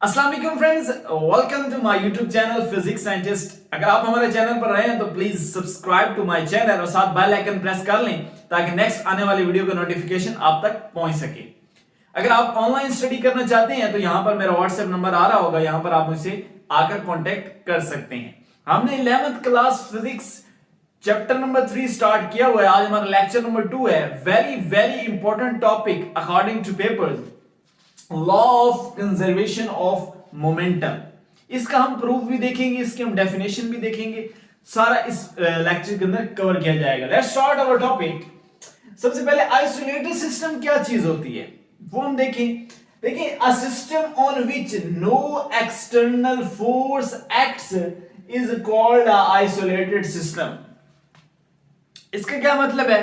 अस्सलाम वालेकुम friends, welcome to my YouTube channel physics scientist. अगर आप हमारे चैनल पर रहे हैं तो please subscribe to my channel और साथ बेल आइकन प्रेस कर लें ताकि नेक्स्ट आने वाली वीडियो का नोटिफिकेशन आप तक पहुंच सके। अगर आप ऑनलाइन स्टडी करना चाहते हैं तो यहां पर मेरा व्हाट्सएप नंबर आ रहा होगा, यहां पर आप मुझसे आकर कांटेक्ट कर सकते हैं। हमने 11th class physics chapter number 3 start किया हुआ है। आज हमारा लेक्चर नंबर 2 है। Very very important topic according two papers, law of conservation of momentum. इसका हम प्रूफ भी देखेंगे, इसकी हम डेफिनेशन भी देखेंगे, सारा इस लेक्चर के अंदर कवर किया जाएगा। Let's start our topic. सबसे पहले आइसोलेटेड सिस्टम क्या चीज होती है वो हम देखें। देखिए, a system on which no external force acts is called a isolated system. इसका क्या मतलब है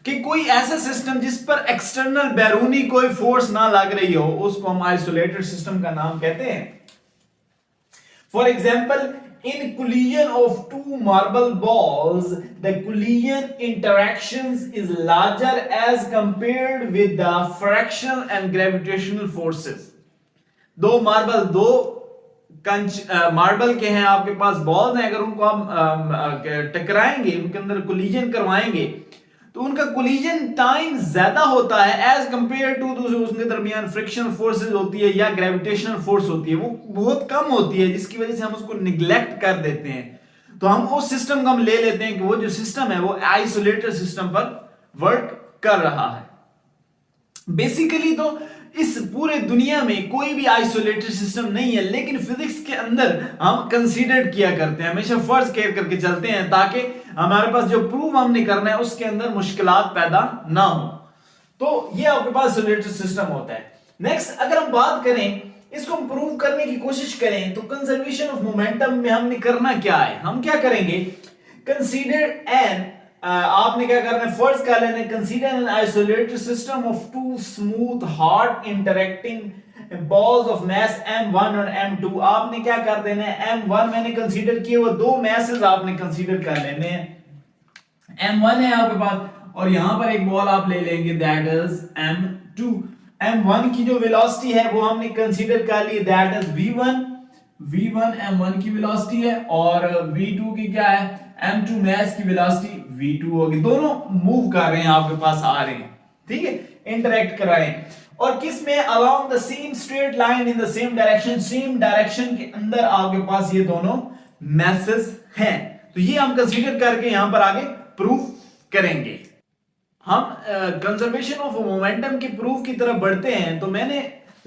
कि कोई ऐसा सिस्टम जिस पर एक्सटर्नल बैरूनी कोई फोर्स ना लग रही हो, उसको हम आइसोलेटेड सिस्टम का नाम कहते हैं। For example, in collision of two marble balls, the collision interactions is larger as compared with the fractional and gravitational forces। दो मार्बल के हैं, आपके पास बॉल्स हैं, अगर उनको हम टकराएंगे, उनके अंदर कोलिजन करवाएंगे तो उनका कोलिजन टाइम ज्यादा होता है एज कंपेयर टू उसके दरमियान फ्रिक्शनल फोर्सेस होती है या ग्रेविटेशनल फोर्स होती है, वो बहुत कम होती है, जिसकी वजह से हम उसको निग्लेक्ट कर देते हैं। तो हम उस सिस्टम को हम ले लेते हैं कि वो जो सिस्टम है वो आइसोलेटेड सिस्टम पर वर्क कर रहा है। बेसिकली तो इस पूरे दुनिया में कोई भी आइसोलेटेड सिस्टम नहीं है, लेकिन फिजिक्स के अंदर हम कंसीडर किया करते हैं, हमेशा फर्ज केयर करके चलते हैं ताकि हमारे पास जो प्रूव हमने करना है उसके अंदर मुश्किलात पैदा ना हो। तो ये आपके पास आइसोलेटेड सिस्टम होता है। नेक्स्ट, अगर हम बात करें, इसको हम प्रूव करने की कोशिश करें तो कंजर्वेशन ऑफ मोमेंटम में हमने करना क्या है, हम क्या करेंगे, कंसीडर एन आपने क्या करना है, फर्स्ट कर लेना है, consider an isolated system of two smooth hard interacting balls of mass m1 और m2। आपने क्या कर देना है, m1 मैंने कंसीडर किए वो दो मैसेज आपने कंसीडर कर लेने हैं। m1 है आपके पास और यहां पर एक बॉल आप ले लेंगे, दैट इज m2। m1 की जो वेलोसिटी है वो हमने कंसीडर कर ली, दैट इज v1 m1 की वेलोसिटी है, और v2 की क्या है, m2 मास की वेलोसिटी v2 होगी। दोनों मूव कर रहे हैं, आपके पास आ रहे हैं, ठीक है, इंटरेक्ट कर रहे हैं, और किस में, along the same straight line in the same direction, same direction के अंदर आपके पास ये दोनों मैसेज हैं। तो ये हम कंसीडर करके यहां पर आगे प्रूफ करेंगे। हम कंजर्वेशन ऑफ मोमेंटम की प्रूफ की तरफ बढ़ते हैं। तो मैंने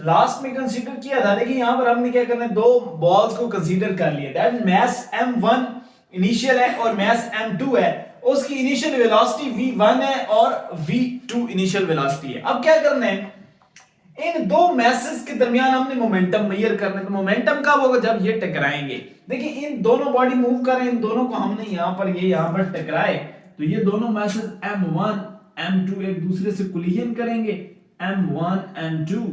लास्ट में कंसीडर किया था, देखिए यहां पर हमने क्या करना है, दो बॉल्स को कंसीडर कर लिया, दैट मास m1 इनिशियल है और मास m2 है, उसकी इनिशियल वेलोसिटी v1 है और v2 इनिशियल वेलोसिटी है। अब क्या करना है, इन दो मैसेज के दरमियान हमने मोमेंटम मेजर करना है। तो मोमेंटम कब होगा, जब ये टकराएंगे। देखिए, इन दोनों बॉडी मूव कर रहे हैं, इन दोनों को हमने यहां पर ये यहां पर टकराए तो ये दोनों मैसेज m1 m2 एक दूसरे से कोलिजन करेंगे, m1 m2।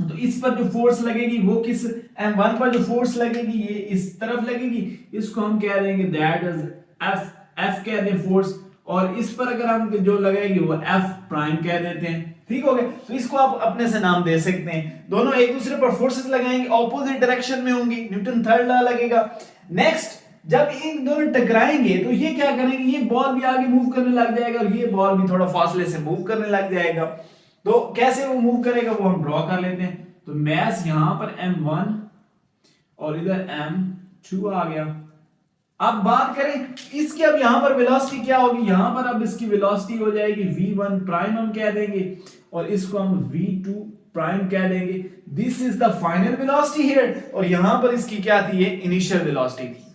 तो इस पर जो फोर्स लगेगी वो किस, m1 पर जो फोर्स लगेगी ये इस तरफ लगेगी, इसको हम कह देंगे दैट इज f कह दें फोर्स, और इस पर अगर हम जो लगेगी वो f प्राइम कह देते हैं, ठीक हो गया। तो इसको आप अपने से नाम दे सकते हैं। दोनों एक दूसरे पर फोर्सेस लगाएंगे, ऑपोजिट डायरेक्शन में होंगी, न्यूटन थर्ड लॉ लगेगा। नेक्स्ट, जब इन दोनों टकराएंगे तो ये क्या करेंगे, ये बॉल भी आगे मूव करने लग जाएगा और ये बॉल भी थोड़ा फासले से मूव करने लग जाएगा। तो कैसे वो मूव करेगा वो हम ड्रॉ कर लेते हैं। तो मास यहां पर m1 और इधर m2 आ गया। अब बात करें इसकी, अब यहां पर वेलोसिटी क्या होगी, यहां पर अब इसकी वेलोसिटी हो जाएगी v1 प्राइम हम कह देंगे, और इसको हम v2 प्राइम कह देंगे। This is the final velocity here, और यहां पर इसकी क्या थी, ये इनिशियल वेलोसिटी थी,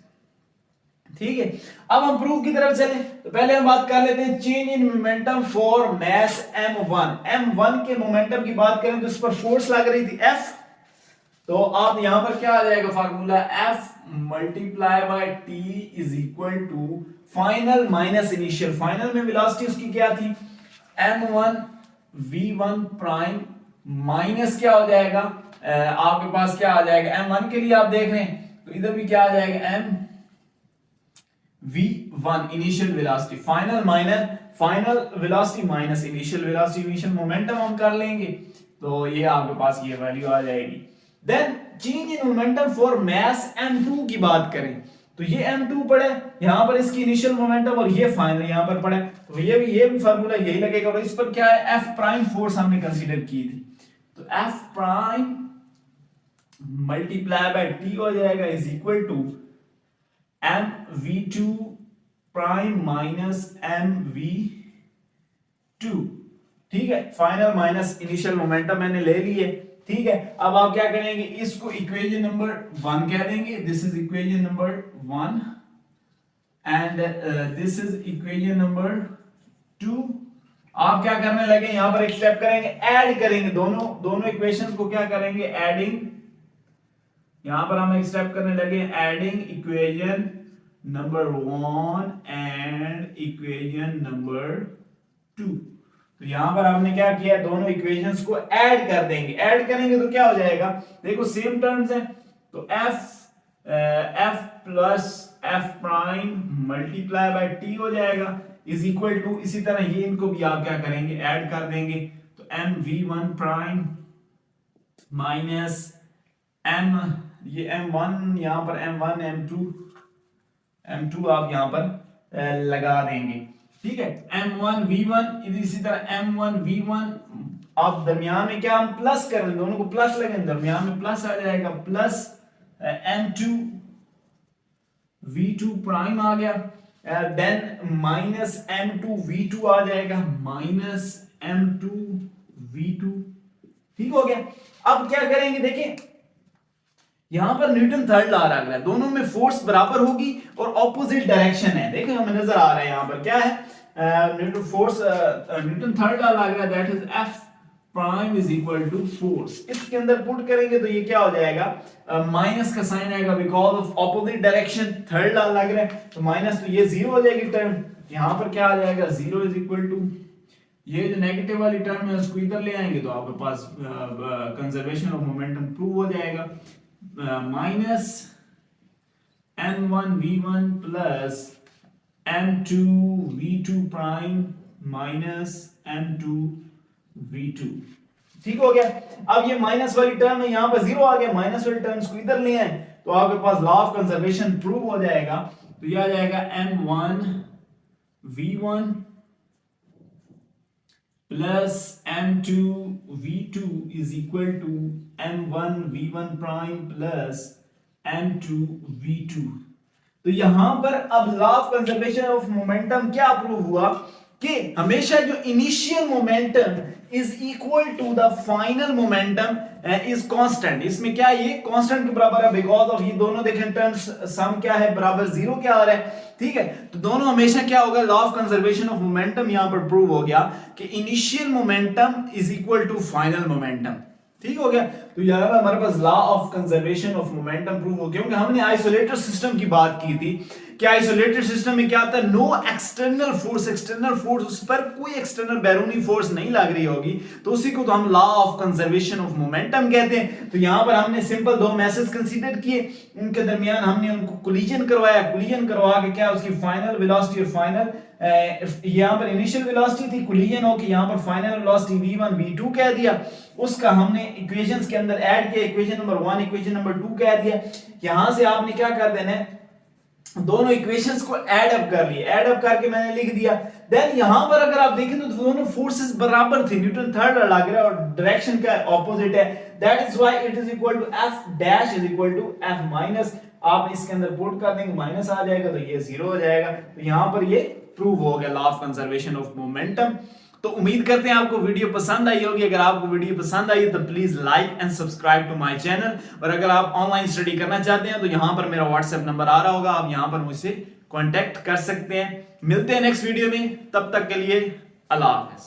ठीक है। अब हम प्रूफ की तरफ चलें तो पहले हम बात कर लेते हैं change in momentum for mass m1 के मोमेंटम की बात करें तो इस पर फोर्स लग रही थी f। तो आप यहां पर क्या आ जाएगा formula, f multiply by t is equal to final minus initial. Final में वेलोसिटी उसकी क्या थी, m1 v1 प्राइम माइनस क्या हो जाएगा, आपके पास क्या आ जाएगा, m1 के लिए आप देख रहे हैं तो इधर भी क्या आ जाएगा, m v1 initial velocity, final velocity minus initial velocity, initial momentum हम कर लेंगे तो ये आपके पास ये वैल्यू आ जाएगी। Then change in momentum for mass m2 की बात करें तो ये m2 पड़े, यहां पर इसकी इनिशियल मोमेंटम और ये फाइनल यहां पर पड़े, तो ये भी फार्मूला यही लगेगा। और इस पर क्या है, f प्राइम फोर्स हमने कंसीडर की थी, तो f prime multiply by t हो जाएगा is equal to mv2 prime minus mv2। ठीक है, फाइनल माइनस इनिशियल मोमेंटम मैंने ले लिए। ठीक है, अब आप क्या करेंगे, इसको इक्वेशन नंबर 1 कह देंगे, this is equation number 1 and this is equation number 2। आप क्या करने लगे, यहां पर एक स्टेप करेंगे, ऐड करेंगे दोनों इक्वेशंस को, क्या करेंगे, एडिंग। यहां पर हम एक स्टेप करने लगे, adding equation number 1 and equation number 2। तो यहां पर आपने क्या किया, दोनों इक्वेशंस को ऐड कर देंगे। ऐड करेंगे तो क्या हो जाएगा, देखो सेम टर्म्स है, तो f plus f prime multiply by t हो जाएगा इज इक्वल टू, इसी तरह ये इनको भी आप क्या करेंगे, ऐड कर देंगे, तो mv1 प्राइम माइनस m, ये m1 यहां पर m1 m2 आप यहां पर लगा देंगे। ठीक है, m1 v1 इसी तरह m1 v1, आप दरमियान में क्या हम प्लस कर दें, दोनों को प्लस लगेंगे, दरमियान में प्लस आ जाएगा, प्लस m2 v2 प्राइम आ गया, देन माइनस m2 v2 आ जाएगा, माइनस m2 v2। ठीक हो गया। अब क्या करेंगे, देखिए यहां पर न्यूटन थर्ड लॉ लग रहा है, दोनों में फोर्स बराबर होगी और ऑपोजिट डायरेक्शन है। देखो हमें नजर आ रहा है यहां पर क्या है, Newton force, Newton third law लग रहा है, that is f prime is equal to force. इसके अंदर पुट करेंगे तो ये क्या हो जाएगा, माइनस का साइन आएगा because of opposite direction, third law लग रहा है, तो माइनस, तो ये जीरो हो जाएगी टर्म, यहां पर क्या आ जाएगा, जीरो इज इक्वल टू, ये जो नेगेटिव वाली टर्म है उसको इधर ले आएंगे तो आपके पास कंजर्वेशन ऑफ मोमेंटम प्रूव हो जाएगा, minus m1 v1 plus m2 v2 prime minus m2 v2। ठीक हो गया। अब ये माइनस वाली टर्म है, यहां पर जीरो आ गया, माइनस वाली टर्म्स को इधर ले आए तो आपके पास लॉ ऑफ कंजर्वेशन प्रूव हो जाएगा, तो ये आ जाएगा m1 v1 plus m2 v2 is equal to m1 v1 prime plus m2 v2। तो यहां पर अब law of conservation of momentum क्या प्रूव हुआ कि हमेशा जो initial momentum is equal to the final momentum is constant. इसमें क्या है, ये कांस्टेंट के बराबर है बिकॉज ऑफ ये दोनों देखें टर्म्स सम क्या है, बराबर जीरो क्या आ रहा है। ठीक है, तो दोनों हमेशा क्या होगा, law of conservation of momentum यहां पर प्रूव हो गया कि initial momentum is equal to final momentum. ठीक हो गया। तो यार हमारे पास law of conservation of momentum prove हो गया, क्योंकि हमने आइसोलेटेड सिस्टम की बात की थी कि आइसोलेटेड सिस्टम में क्या आता है, नो एक्सटर्नल फोर्स, उस पर कोई एक्सटर्नल बैरूनी फोर्स नहीं लग रही होगी, तो उसी को तो हम law of conservation of momentum कहते हैं। तो यहां पर हमने सिंपल दो मैसेज कंसीडर किए, उनके दरमियान हमने उनको कोलिजन करवाया, कोलिजन करवा के क्या उसकी फाइनल वेलोसिटी और फाइनल यहां पर इनिशियल वेलोसिटी थी, कोलिजन होके यहां पर फाइनल वेलोसिटी v1 v2 कह दिया, उसका हमने इक्वेशंस के अंदर ऐड किया, इक्वेशन नंबर 1 इक्वेशन नंबर 2 कह दिया। यहां से आपने क्या कर देना है, दोनों इक्वेशंस को ऐड अप कर लिए, ऐड अप करके मैंने लिख दिया। देन यहां पर अगर आप देखें तो दोनों फोर्सेस बराबर थे, न्यूटन थर्ड लग रहा है और डायरेक्शन का ऑपोजिट है, that is why it is equal to f dash is equal to f minus, आप इसके अंदर पुट कर देंगे, माइनस आ जाएगा तो ये जीरो हो जाएगा। तो यहां पर ये प्रूव हो गया law of conservation of momentum. तो उम्मीद करते हैं आपको वीडियो पसंद आई होगी। अगर आपको वीडियो पसंद आई तो please like and subscribe to my channel, और अगर आप ऑनलाइन स्टडी करना चाहते हैं तो यहां पर मेरा व्हाट्सएप नंबर आ रहा होगा, आप यहां पर मुझसे कांटेक्ट कर सकते हैं। मिलते हैं नेक्स्ट वीडियो में, तब तक के लिए अल्लाह हाफिज।